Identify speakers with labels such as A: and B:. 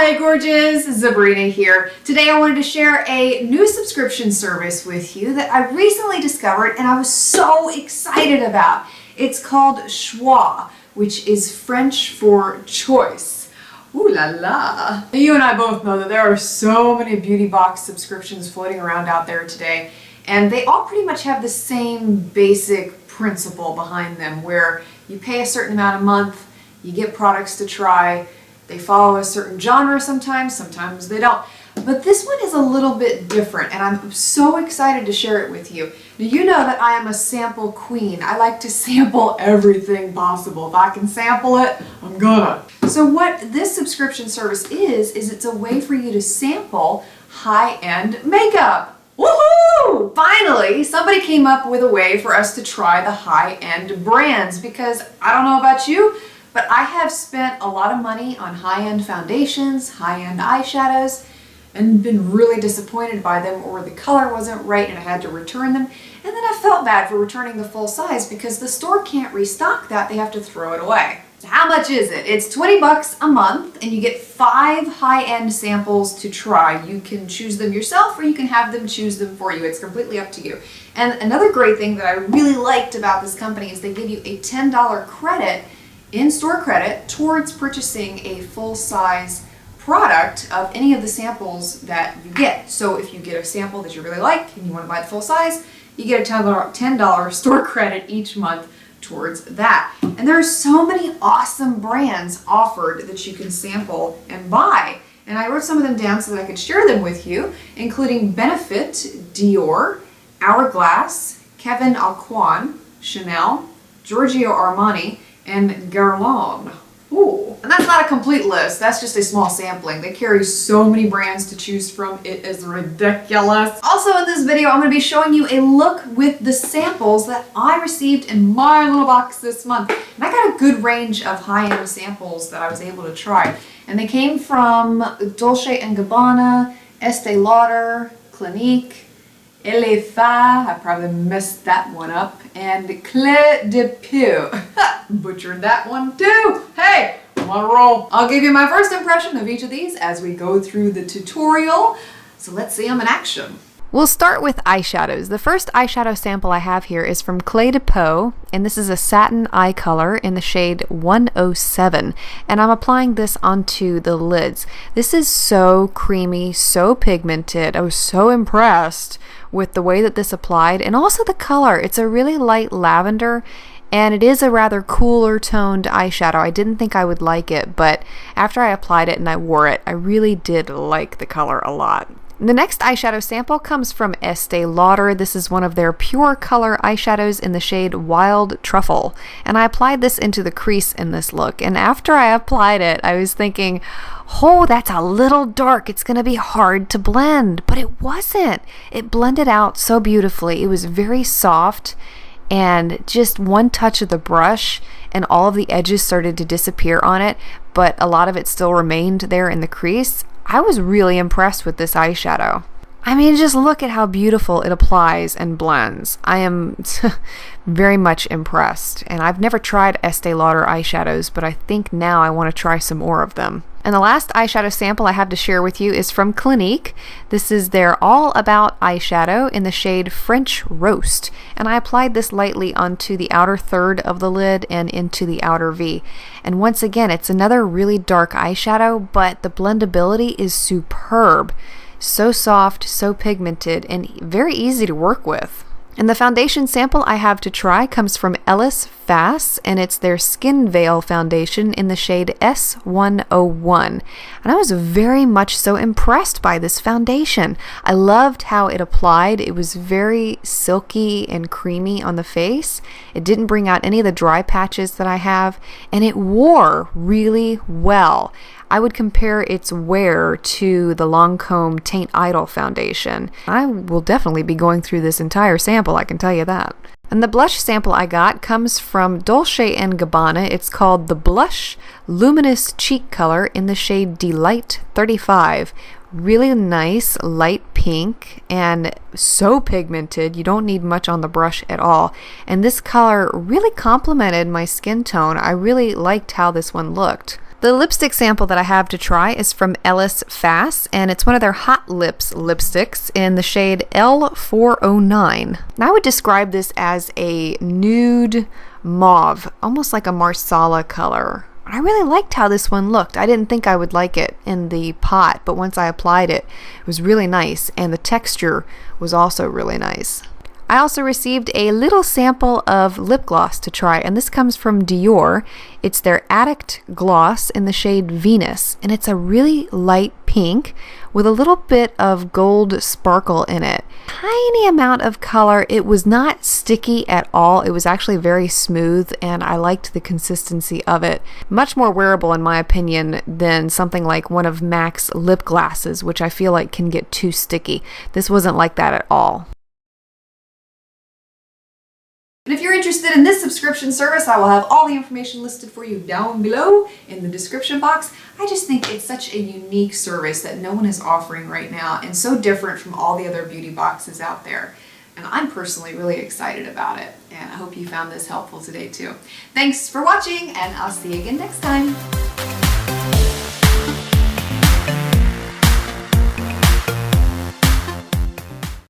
A: Hi gorgeous, Sabrina here. Today I wanted to share a new subscription service with you that I recently discovered and I was so excited about. It's called Schah, which is French for choice. Ooh la la. You and I both know that there are so many beauty box subscriptions floating around out there today, and they all pretty much have the same basic principle behind them, where you pay a certain amount a month, you get products to try. They follow a certain genre sometimes they don't. But this one is a little bit different and I'm so excited to share it with you. Now, you know that I am a sample queen. I like to sample everything possible. If I can sample it, I'm gonna. So what this subscription service is it's a way for you to sample high-end makeup. Woohoo! Finally, somebody came up with a way for us to try the high-end brands, because I don't know about you, but I have spent a lot of money on high-end foundations, high-end eyeshadows, and been really disappointed by them, or the color wasn't right and I had to return them. And then I felt bad for returning the full size because the store can't restock that, they have to throw it away. So how much is it? It's 20 bucks a month and you get 5 high-end samples to try. You can choose them yourself or you can have them choose them for you. It's completely up to you. And another great thing that I really liked about this company is they give you a $10 credit, in-store credit, towards purchasing a full-size product of any of the samples that you get. So if you get a sample that you really like and you want to buy the full size, you get a $10 store credit each month towards that. And there are so many awesome brands offered that you can sample and buy. And I wrote some of them down so that I could share them with you, including Benefit, Dior, Hourglass, Kevin Aucoin, Chanel, Giorgio Armani, and Guerlain. Ooh. And that's not a complete list, that's just a small sampling. They carry so many brands to choose from, it is ridiculous. Also in this video, I'm going to be showing you a look with the samples that I received in my little box this month. And I got a good range of high-end samples that I was able to try. And they came from Dolce & Gabbana, Estee Lauder, Clinique, Ellis, I probably messed that one up, and Peau. Butchered that one too. Hey, I'm on a roll. I'll give you my first impression of each of these as we go through the tutorial. So let's see them in action.
B: We'll start with eyeshadows. The first eyeshadow sample I have here is from Peau, and this is a satin eye color in the shade 107, and I'm applying this onto the lids. This is so creamy, so pigmented. I was so impressed with the way that this applied, and also the color. It's a really light lavender, and it is a rather cooler toned eyeshadow. I didn't think I would like it, but after I applied it and I wore it, I really did like the color a lot. The next eyeshadow sample comes from Estee Lauder. This is one of their pure color eyeshadows in the shade Wild Truffle, and I applied this into the crease in this look, and after I applied it I was thinking, oh, that's a little dark, it's gonna be hard to blend, but it wasn't. It blended out so beautifully. It was very soft, and just one touch of the brush and all of the edges started to disappear on it, but a lot of it still remained there in the crease. I was really impressed with this eyeshadow. I mean, just look at how beautiful it applies and blends. I am very much impressed, and I've never tried Estee Lauder eyeshadows, but I think now I want to try some more of them. And the last eyeshadow sample I have to share with you is from Clinique. This is their All About eyeshadow in the shade French Roast, and I applied this lightly onto the outer third of the lid and into the outer V. And once again, it's another really dark eyeshadow, but the blendability is superb. So soft, so pigmented, and very easy to work with. And the foundation sample I have to try comes from Ellis Faas, and it's their Skin Veil foundation in the shade S101. And I was very much so impressed by this foundation. I loved how it applied. It was very silky and creamy on the face. It didn't bring out any of the dry patches that I have, and it wore really well. I would compare its wear to the Lancome Teint Idol foundation. I will definitely be going through this entire sample, I can tell you that. And the blush sample I got comes from Dolce & Gabbana. It's called the Blush Luminous Cheek Color in the shade Delight 35. Really nice light pink and so pigmented. You don't need much on the brush at all. And this color really complemented my skin tone. I really liked how this one looked. The lipstick sample that I have to try is from Ellis Faas, and it's one of their Hot Lips lipsticks in the shade L409. Now I would describe this as a nude mauve, almost like a marsala color. I really liked how this one looked. I didn't think I would like it in the pot, but once I applied it, it was really nice, and the texture was also really nice. I also received a little sample of lip gloss to try, and this comes from Dior. It's their Addict gloss in the shade Venus, and it's a really light pink with a little bit of gold sparkle in it. Tiny amount of color. It was not sticky at all. It was actually very smooth, and I liked the consistency of it. Much more wearable, in my opinion, than something like one of MAC's lip glosses, which I feel like can get too sticky. This wasn't like that at all.
A: And if you're interested in this subscription service, I will have all the information listed for you down below in the description box. I just think it's such a unique service that no one is offering right now and so different from all the other beauty boxes out there. And I'm personally really excited about it. And I hope you found this helpful today too. Thanks for watching, and I'll see you again next time.